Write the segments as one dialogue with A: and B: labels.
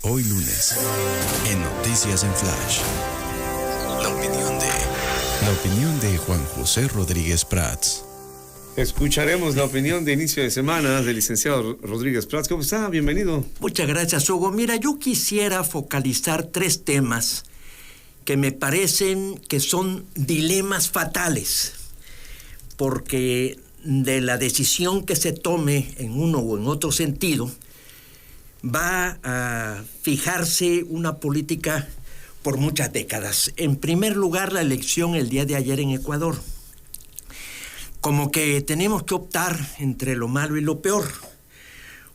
A: Hoy lunes, en Noticias en Flash. La opinión de Juan José Rodríguez Prats.
B: Escucharemos la opinión de inicio de semana del licenciado Rodríguez Prats. ¿Cómo está? Bienvenido.
C: Muchas gracias, Hugo. Mira, yo quisiera focalizar 3 temas que me parecen que son dilemas fatales, porque de la decisión que se tome en uno o en otro sentido, va a fijarse una política por muchas décadas. En primer lugar, la elección el día de ayer en Ecuador. Como que tenemos que optar entre lo malo y lo peor.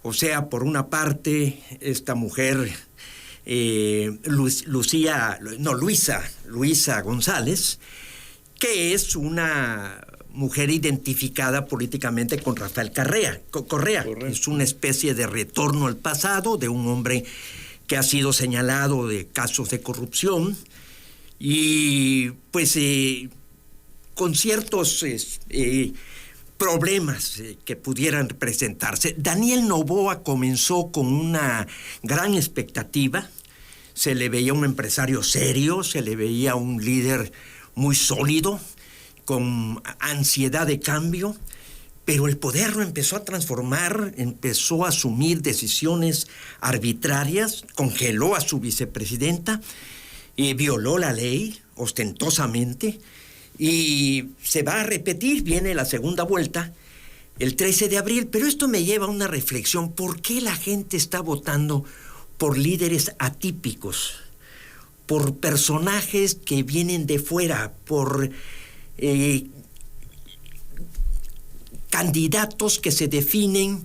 C: O sea, por una parte, esta mujer, Luisa González, que es una mujer identificada políticamente con Rafael Correa. Es una especie de retorno al pasado de un hombre que ha sido señalado de casos de corrupción y pues con ciertos problemas que pudieran presentarse. Daniel Noboa comenzó con una gran expectativa. Se le veía un empresario serio, se le veía un líder muy sólido, con ansiedad de cambio, pero el poder lo empezó a transformar, empezó a asumir decisiones arbitrarias, congeló a su vicepresidenta, violó la ley ostentosamente, y se va a repetir, viene la segunda vuelta, el 13 de abril, pero esto me lleva a una reflexión. ¿Por qué la gente está votando por líderes atípicos, por personajes que vienen de fuera, por candidatos que se definen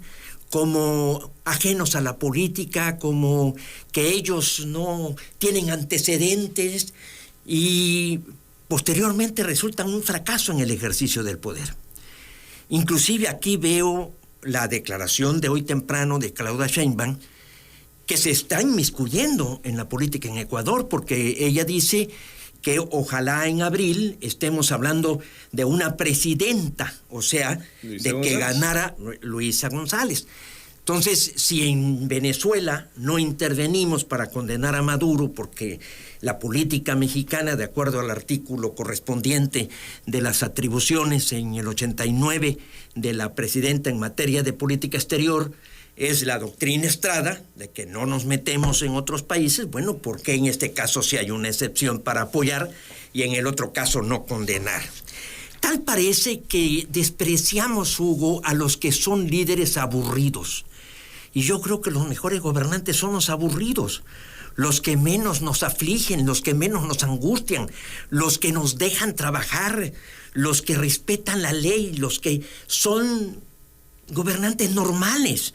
C: como ajenos a la política, como que ellos no tienen antecedentes y posteriormente resultan un fracaso en el ejercicio del poder? Inclusive aquí veo la declaración de hoy temprano de Claudia Sheinbaum, que se está inmiscuyendo en la política en Ecuador, porque ella dice que ojalá en abril estemos hablando de una presidenta, o sea, que ganara Luisa González. Entonces, si en Venezuela no intervenimos para condenar a Maduro, porque la política mexicana, de acuerdo al artículo correspondiente de las atribuciones en el 89 de la presidenta en materia de política exterior, es la doctrina Estrada, de que no nos metemos en otros países, bueno, ¿por qué en este caso sí hay una excepción para apoyar y en el otro caso no condenar? Tal parece que despreciamos, Hugo, a los que son líderes aburridos. Y yo creo que los mejores gobernantes son los aburridos, los que menos nos afligen, los que menos nos angustian, los que nos dejan trabajar, los que respetan la ley, los que son gobernantes normales.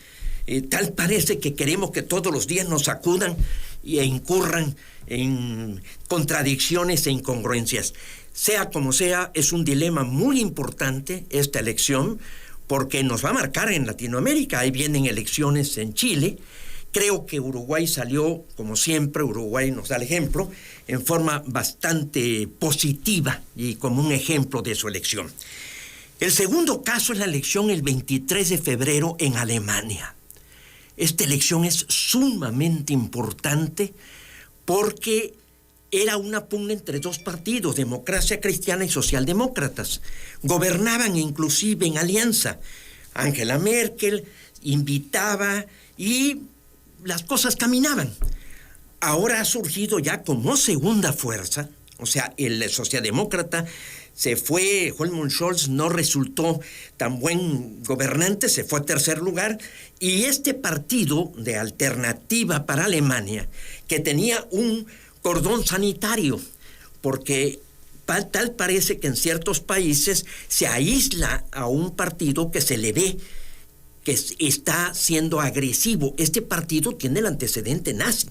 C: Tal parece que queremos que todos los días nos sacudan e incurran en contradicciones e incongruencias. Sea como sea, es un dilema muy importante esta elección, porque nos va a marcar en Latinoamérica. Ahí vienen elecciones en Chile. Creo que Uruguay salió, como siempre, Uruguay nos da el ejemplo, en forma bastante positiva y como un ejemplo de su elección. El segundo caso es la elección el 23 de febrero en Alemania. Esta elección es sumamente importante porque era una pugna entre 2 partidos, Democracia Cristiana y Socialdemócratas. Gobernaban inclusive en alianza. Angela Merkel invitaba y las cosas caminaban. Ahora ha surgido ya como segunda fuerza, o sea, el socialdemócrata se fue, Helmut Scholz no resultó tan buen gobernante, se fue a tercer lugar, y este partido de Alternativa para Alemania, que tenía un cordón sanitario, porque tal parece que en ciertos países se aísla a un partido que se le ve que está siendo agresivo. Este partido tiene el antecedente nazi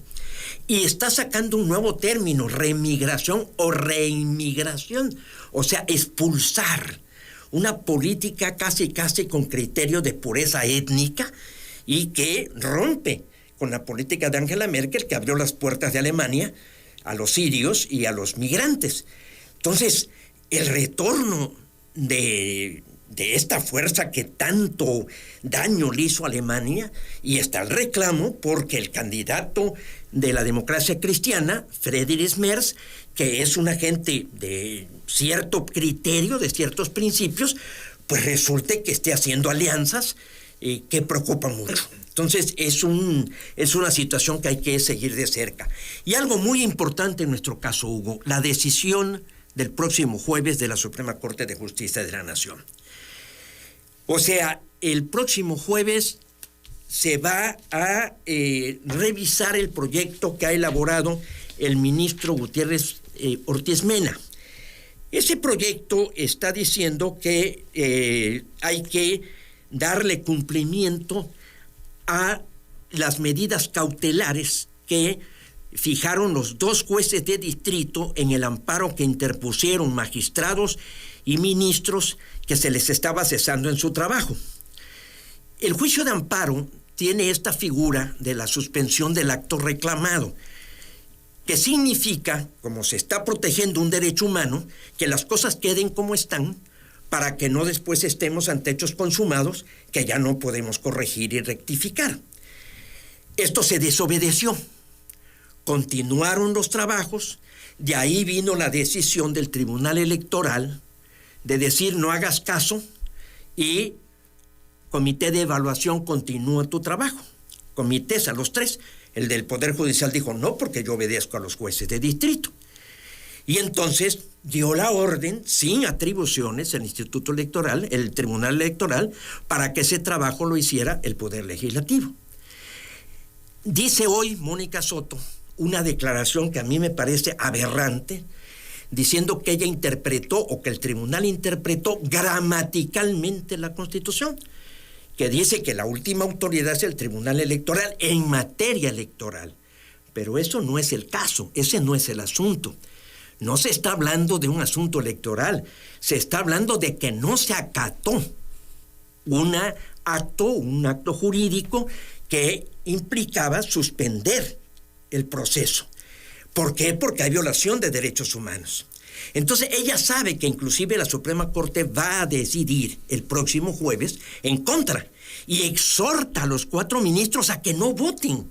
C: y está sacando un nuevo término, remigración o reinmigración, o sea, expulsar, una política casi con criterio de pureza étnica y que rompe con la política de Angela Merkel, que abrió las puertas de Alemania a los sirios y a los migrantes. Entonces, el retorno de de esta fuerza que tanto daño le hizo a Alemania, y está el reclamo porque el candidato de la democracia cristiana, Friedrich Merz, que es una gente de cierto criterio, de ciertos principios, pues resulte que esté haciendo alianzas que preocupan mucho. Entonces es una situación que hay que seguir de cerca. Y algo muy importante en nuestro caso, Hugo, la decisión del próximo jueves de la Suprema Corte de Justicia de la Nación. O sea, el próximo jueves se va a revisar el proyecto que ha elaborado el ministro Gutiérrez Ortiz Mena. Ese proyecto está diciendo que hay que darle cumplimiento a las medidas cautelares que fijaron los 2 jueces de distrito en el amparo que interpusieron magistrados y ministros que se les estaba cesando en su trabajo. El juicio de amparo tiene esta figura de la suspensión del acto reclamado, que significa, como se está protegiendo un derecho humano, que las cosas queden como están para que no después estemos ante hechos consumados que ya no podemos corregir y rectificar. Esto se desobedeció. Continuaron los trabajos, de ahí vino la decisión del Tribunal Electoral de decir no hagas caso y comité de evaluación continúa tu trabajo. Comités a los 3. El del Poder Judicial dijo no, porque yo obedezco a los jueces de distrito. Y entonces dio la orden, sin atribuciones, el Instituto Electoral, el Tribunal Electoral, para que ese trabajo lo hiciera el Poder Legislativo. Dice hoy Mónica Soto una declaración que a mí me parece aberrante, diciendo que ella interpretó, o que el tribunal interpretó gramaticalmente la Constitución, que dice que la última autoridad es el Tribunal Electoral en materia electoral. Pero eso no es el caso, ese no es el asunto. No se está hablando de un asunto electoral, se está hablando de que no se acató un acto jurídico que implicaba suspender el proceso. ¿Por qué? Porque hay violación de derechos humanos. Entonces ella sabe que inclusive la Suprema Corte va a decidir el próximo jueves en contra y exhorta a los 4 ministros a que no voten.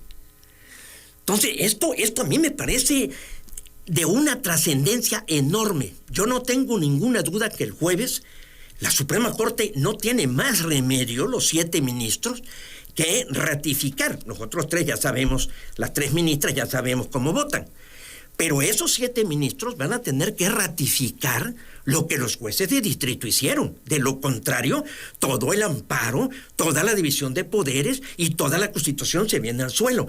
C: Entonces esto a mí me parece de una trascendencia enorme. Yo no tengo ninguna duda que el jueves la Suprema Corte no tiene más remedio, los 7 ministros, que ratificar. Los otros 3 ya sabemos, las 3 ministras ya sabemos cómo votan. Pero esos 7 ministros van a tener que ratificar lo que los jueces de distrito hicieron. De lo contrario, todo el amparo, toda la división de poderes y toda la Constitución se viene al suelo.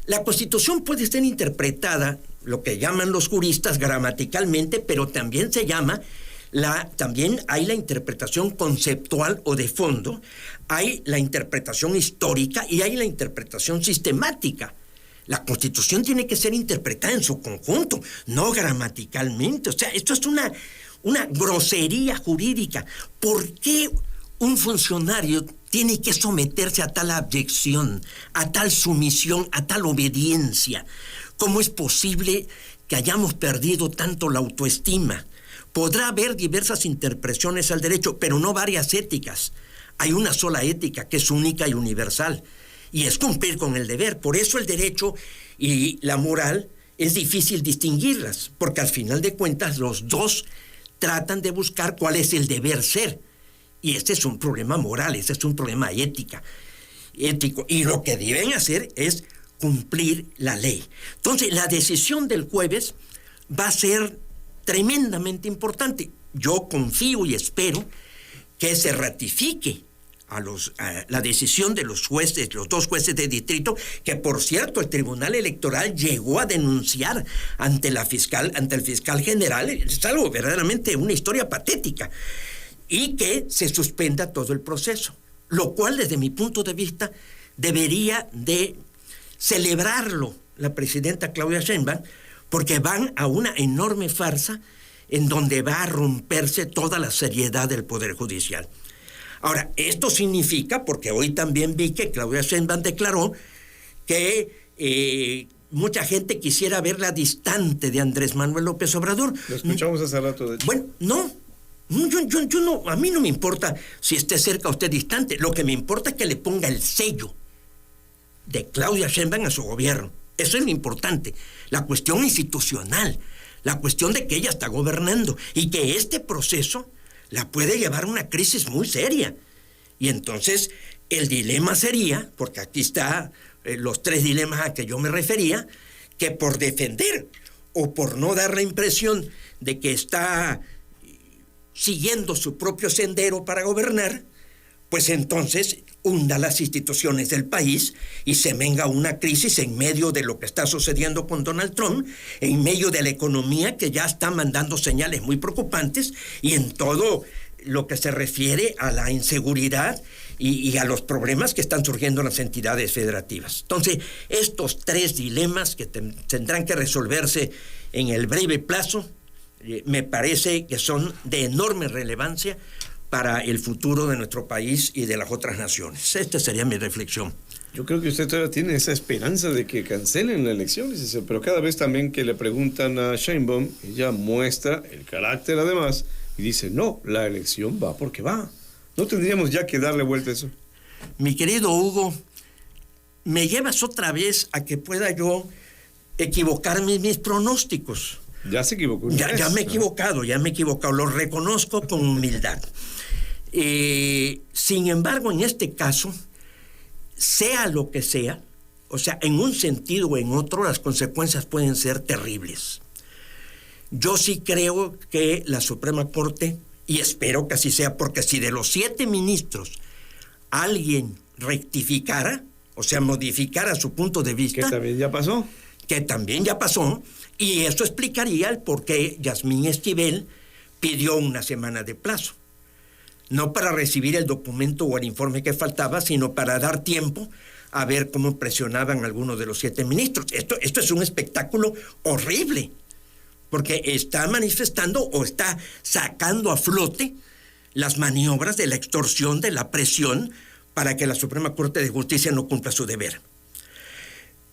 C: La Constitución puede ser interpretada, lo que llaman los juristas, gramaticalmente, pero también se llama también hay la interpretación conceptual o de fondo, hay la interpretación histórica y hay la interpretación sistemática. La Constitución tiene que ser interpretada en su conjunto, no gramaticalmente. O sea, esto es una grosería jurídica. ¿Por qué un funcionario tiene que someterse a tal abyección, a tal sumisión, a tal obediencia? ¿Cómo es posible que hayamos perdido tanto la autoestima? Podrá haber diversas interpretaciones al derecho, pero no varias éticas. Hay una sola ética que es única y universal, y es cumplir con el deber. Por eso el derecho y la moral es difícil distinguirlas, porque al final de cuentas los dos tratan de buscar cuál es el deber ser. Y este es un problema moral, este es un problema ético. Y lo que deben hacer es cumplir la ley. Entonces, la decisión del jueves va a ser tremendamente importante. Yo confío y espero que se ratifique a la decisión de los jueces, los 2 jueces de distrito, que por cierto el Tribunal Electoral llegó a denunciar ante el fiscal general. Es algo verdaderamente una historia patética, y que se suspenda todo el proceso, lo cual desde mi punto de vista debería de celebrarlo la presidenta Claudia Sheinbaum, porque van a una enorme farsa en donde va a romperse toda la seriedad del Poder Judicial. Ahora, esto significa, porque hoy también vi que Claudia Sheinbaum declaró que mucha gente quisiera verla distante de Andrés Manuel López Obrador.
B: Lo escuchamos hace rato, de hecho.
C: Bueno, no, No, yo no, a mí no me importa si esté cerca o esté distante. Lo que me importa es que le ponga el sello de Claudia Sheinbaum a su gobierno. Eso es lo importante. La cuestión institucional, la cuestión de que ella está gobernando y que este proceso la puede llevar a una crisis muy seria. Y entonces el dilema sería, porque aquí está los 3 dilemas a que yo me refería, que por defender o por no dar la impresión de que está siguiendo su propio sendero para gobernar, pues entonces hunda las instituciones del país y se venga una crisis en medio de lo que está sucediendo con Donald Trump, en medio de la economía que ya está mandando señales muy preocupantes y en todo lo que se refiere a la inseguridad y a los problemas que están surgiendo en las entidades federativas. Entonces, estos 3 dilemas que tendrán que resolverse en el breve plazo, me parece que son de enorme relevancia para el futuro de nuestro país y de las otras naciones. Esta sería mi reflexión.
B: Yo creo que usted todavía tiene esa esperanza de que cancelen la elección, pero cada vez también que le preguntan a Sheinbaum, ella muestra el carácter además y dice, no, la elección va porque va. ¿No tendríamos ya que darle vuelta a eso?
C: Mi querido Hugo, me llevas otra vez a que pueda yo equivocarme en mis pronósticos.
B: Ya se equivocó.
C: Ya me he equivocado, lo reconozco con humildad. Sin embargo, en este caso, sea lo que sea, o sea, en un sentido o en otro, las consecuencias pueden ser terribles. Yo sí creo que la Suprema Corte, y espero que así sea, porque si de los 7 ministros alguien rectificara, o sea, modificara su punto de vista...
B: Que también ya pasó. Y eso explicaría el por qué Yasmín Esquivel pidió una semana de plazo. No para recibir el documento o el informe que faltaba, sino para dar tiempo a ver cómo presionaban algunos de los 7 ministros. Esto es un espectáculo horrible, porque está manifestando o está sacando a flote las maniobras de la extorsión, de la presión, para que la Suprema Corte de Justicia no cumpla su deber.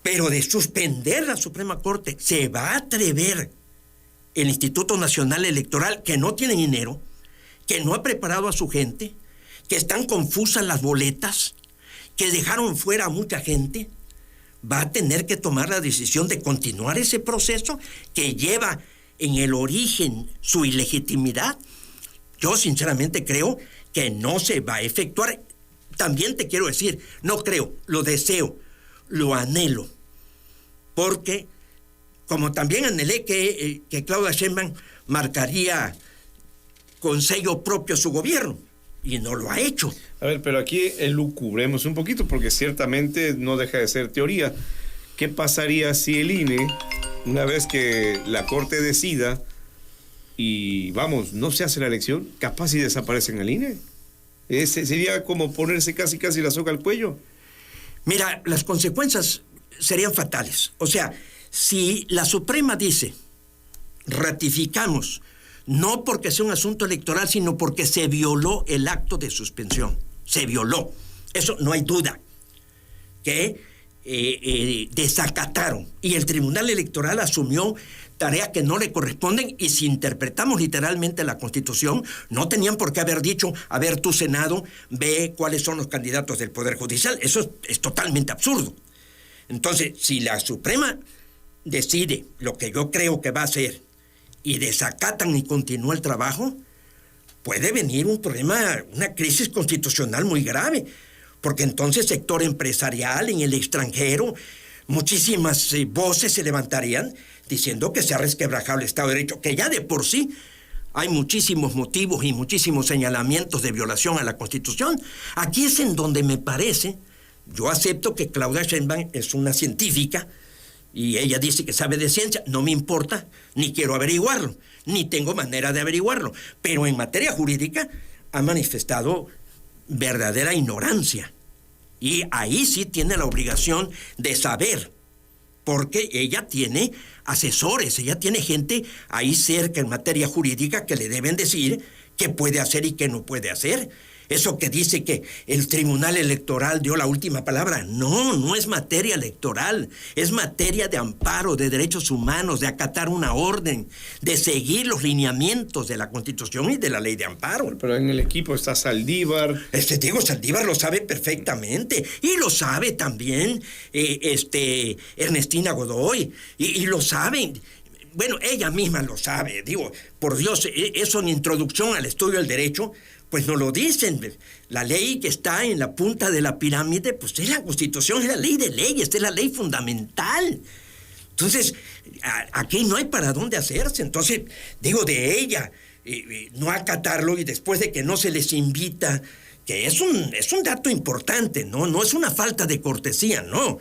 B: Pero de suspender la Suprema Corte, ¿se va a atrever el Instituto Nacional Electoral, que no tiene dinero, que no ha preparado a su gente, que están confusas las boletas, que dejaron fuera a mucha gente? Va a tener que tomar la decisión de continuar ese proceso que lleva en el origen su ilegitimidad. Yo sinceramente creo que no se va a efectuar. También te quiero decir, no creo, lo deseo, lo anhelo, porque como también anhelé que Claudia Sheinbaum marcaría con sello propio su gobierno, y no lo ha hecho. A ver, pero aquí elucubremos un poquito, porque ciertamente no deja de ser teoría. ¿Qué pasaría si el INE, una vez que la Corte decida y, no se hace la elección, capaz si desaparecen el INE? Sería como ponerse casi la soga al cuello.
C: Mira, las consecuencias serían fatales. O sea, si la Suprema dice, ratificamos, no porque sea un asunto electoral, sino porque se violó el acto de suspensión. Se violó. Eso no hay duda. Que desacataron. Y el Tribunal Electoral asumió tareas que no le corresponden, y si interpretamos literalmente la Constitución, no tenían por qué haber dicho, a ver, tu Senado, ve cuáles son los candidatos del Poder Judicial. Eso es totalmente absurdo. Entonces, si la Suprema decide lo que yo creo que va a hacer y desacatan y continúa el trabajo, puede venir un problema, una crisis constitucional muy grave, porque entonces sector empresarial en el extranjero, muchísimas voces se levantarían diciendo que se ha resquebrajado el Estado de Derecho, que ya de por sí hay muchísimos motivos y muchísimos señalamientos de violación a la Constitución. Aquí es en donde me parece, yo acepto que Claudia Sheinbaum es una científica y ella dice que sabe de ciencia, no me importa, ni quiero averiguarlo, ni tengo manera de averiguarlo, pero en materia jurídica ha manifestado verdadera ignorancia, y ahí sí tiene la obligación de saber, porque ella tiene asesores, ella tiene gente ahí cerca en materia jurídica que le deben decir qué puede hacer y qué no puede hacer.
B: Eso que dice que el Tribunal Electoral dio la última palabra. No, no es materia electoral. Es materia de amparo, de derechos humanos, de acatar una orden, de seguir los lineamientos de la Constitución y de la ley de amparo.
D: Pero en el equipo está Saldívar.
B: Diego Saldívar lo sabe perfectamente. Y lo sabe también Ernestina Godoy. Y lo saben. Bueno, ella misma lo sabe. Digo, por Dios, eso en introducción al estudio del derecho, pues no lo dicen. La ley que está en la punta de la pirámide, pues es la Constitución, es la ley de leyes, es la ley fundamental. Entonces, aquí no hay para dónde hacerse. Entonces, digo, de ella, no acatarlo y después de que no se les invita, que es un dato importante, ¿no? No es una falta de cortesía, no.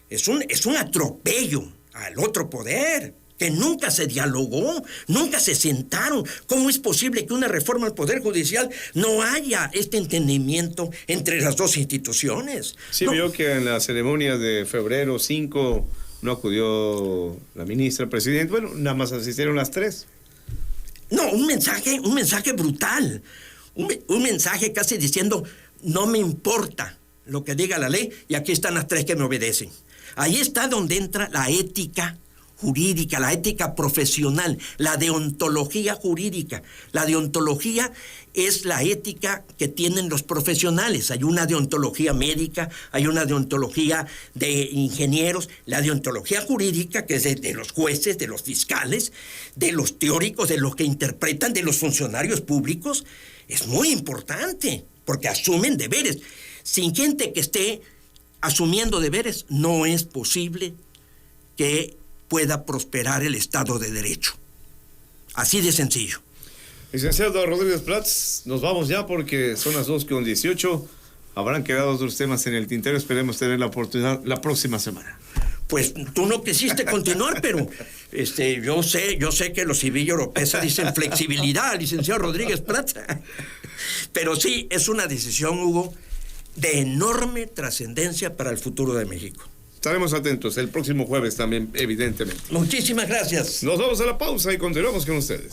B: Es un atropello al otro poder, que nunca se dialogó, nunca se sentaron. ¿Cómo es posible que una reforma al Poder Judicial no haya este entendimiento entre las dos instituciones?
D: Sí,
B: no.
D: vio que en la ceremonia de febrero 5 no acudió la ministra, el presidente. Bueno, nada más asistieron las 3.
B: No, un mensaje brutal. Un mensaje casi diciendo, no me importa lo que diga la ley y aquí están las 3 que me obedecen. Ahí está donde entra la ética jurídica, la ética profesional, la deontología jurídica. La deontología es la ética que tienen los profesionales. Hay una deontología médica, hay una deontología de ingenieros, la deontología jurídica, que es de los jueces, de los fiscales, de los teóricos, de los que interpretan, de los funcionarios públicos, es muy importante, porque asumen deberes. Sin gente que esté asumiendo deberes, no es posible que pueda prosperar el Estado de Derecho. Así de sencillo.
D: Licenciado Rodríguez Prats, nos vamos ya porque son las 2:18. Habrán quedado otros temas en el tintero. Esperemos tener la oportunidad la próxima semana.
B: Pues tú no quisiste continuar, pero yo sé que los civillos europeos dicen flexibilidad, licenciado Rodríguez Prats. Pero sí, es una decisión, Hugo, de enorme trascendencia para el futuro de México.
D: Estaremos atentos el próximo jueves también, evidentemente.
B: Muchísimas gracias.
D: Nos vamos a la pausa y continuamos con ustedes.